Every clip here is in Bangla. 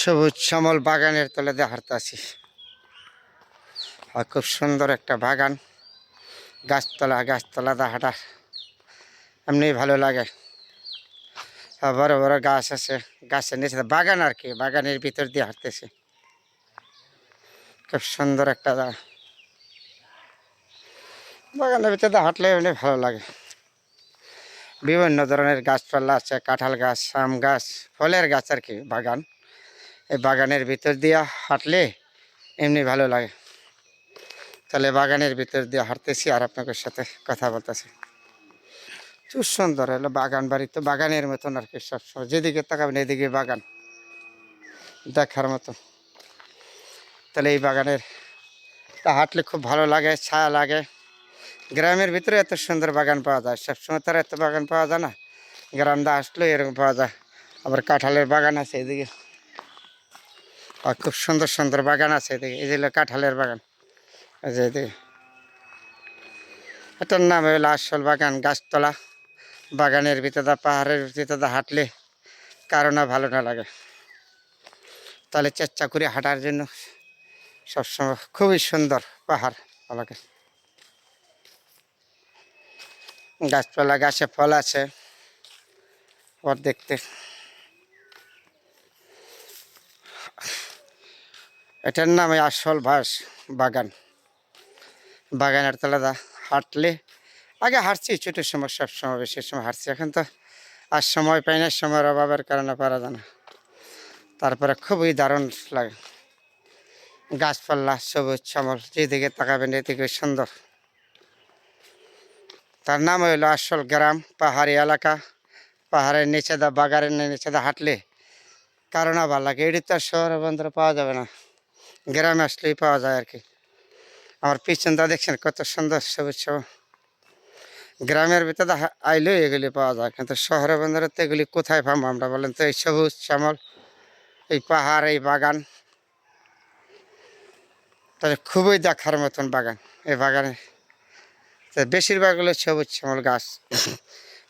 সবুজ শ্যামল বাগানের তলে দিয়ে হাঁটতেছি। আর খুব সুন্দর একটা বাগান, গাছতলা গাছতলা দা হাঁটা এমনি ভালো লাগে। আর বড় বড় গাছ আছে, গাছের নিচে বাগান আর কি, বাগানের ভিতর দিয়ে হাঁটতেছি। খুব সুন্দর একটা জায়গা, বাগানের ভিতর দিয়ে হাঁটলে এমনি ভালো লাগে। বিভিন্ন ধরনের গাছপালা আছে, কাঁঠাল গাছ, আম গাছ, ফলের গাছ আর কি বাগান। এই বাগানের ভিতর দিয়ে হাঁটলে এমনি ভালো লাগে। তাহলে বাগানের ভিতর দিয়ে হাঁটতেছি আর আপনাদের সাথে কথা বলতেছি। খুব সুন্দর হলো বাগান বাড়ি, তো বাগানের মতন আর কি, সবসময় যেদিকে তাকাবেন এদিকে বাগান দেখার মতো। তাহলে এই বাগানের তা হাঁটলে খুব ভালো লাগে, ছায়া লাগে। গ্রামের ভিতরে এত সুন্দর বাগান পাওয়া যায়, সবসময় তার এত বাগান পাওয়া যায় না। গ্রাম দা আসলেও এরকম পাওয়া যায়। আবার কাঁঠালের বাগান আছে এদিকে, আর খুব সুন্দর সুন্দর বাগান আছে এদিকে। এই যে কাঁঠালের বাগান, এই যে এদিকে এটার নাম হলো আসল বাগান, গাছতলা। বাগানের ভিতরে পাহাড়ের ভিতরে হাঁটলে কারো না ভালো না লাগে। তাহলে চেষ্টা করি হাঁটার জন্য, সবসময় খুবই সুন্দর পাহাড় লাগে। গাছপালা, গাছে ফল আছে ওর দেখতে। এটার নাম আসল বাগান। বাগানের তলাদা হাঁটলে, আগে হাঁটছি ছোটোর সময়, সবসময় বেশি সময় হাঁটছি। এখন তো আর সময় পাই না, সময়ের অভাবের কারণে পারা যায় না। তারপরে খুবই দারুণ লাগে, গাছপালা সবুজ শ্যামল, যেদিকে তাকাবেন এদিকে সুন্দর। তার নাম হইলো আসল গ্রাম, পাহাড়ি এলাকা। পাহাড়ের নিচে দা, বাগানের নিচে দা হাঁটলে কারো না ভালো লাগে। এটি তো আর শহরে বন্ধুরা পাওয়া যাবে না, গ্রামে আসলেই পাওয়া যায় আর কি। আমার পিছনটা দেখছেন কত সুন্দর সবুজ সবুজ। গ্রামের ভিতরে আইলেও এগুলি পাওয়া যায়, কিন্তু শহরে বন্ধুরা তো এগুলি কোথায় পাবো আমরা বলেন তো? এই সবুজ শ্যামল, এই পাহাড়, এই বাগান, তাহলে খুবই দেখার মতন বাগান। এই বাগানে বেশিরভাগ হলো সবুজ শ্যামল গাছ।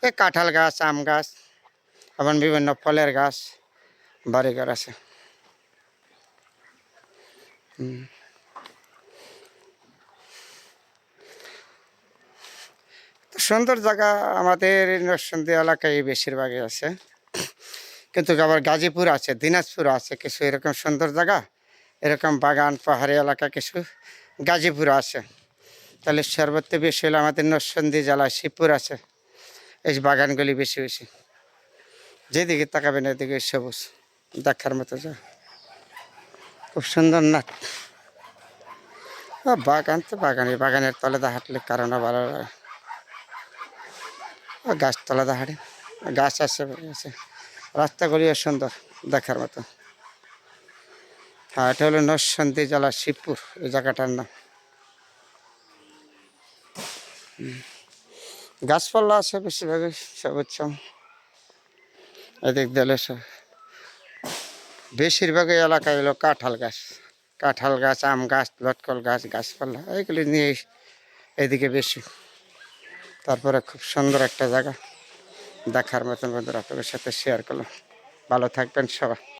এই কাঁঠাল গাছ, আম গাছ, আবার বিভিন্ন ফলের গাছ, বাড়িঘর আছে। সুন্দর জায়গা আমাদের নরসিংদী এলাকায় বেশিরভাগই আছে, কিন্তু আবার গাজীপুর আছে, দিনাজপুর আছে কিছু এরকম সুন্দর জায়গা, এরকম বাগান পাহাড়ি এলাকা কিছু গাজীপুর আছে। তাহলে সর্বত্র বেশি হলে আমাদের নরসিংদী জেলায় শিবপুর আছে। এই বাগানগুলি বেশি বেশি, যেদিকে তাকাবেন এদিকে সবুজ, দেখার মতো জায়গা, খুব সুন্দর না? বাগান তো বাগান, এই বাগানের তলে দা হাঁটলে কারণ ভালো লাগে। গাছতলা দা হাঁটে, গাছ আছে আছে, রাস্তাগুলিও সুন্দর দেখার মতো। হ্যাঁ, এটা হলো নরসিংদী জেলা শিবপুর এই জায়গাটার নাম। গাছপালা আছে বেশিরভাগই সবুজ। এদিক দিলে বেশিরভাগই এলাকায় হলো কাঁঠাল গাছ, কাঁঠাল গাছ, আম গাছ, লটকল গাছ, গাছপালা এইগুলি নিয়ে এদিকে বেশি। তারপরে খুব সুন্দর একটা জায়গা দেখার মতন বন্ধুরা আপনাদের সাথে শেয়ার করলাম। ভালো থাকবেন সবাই।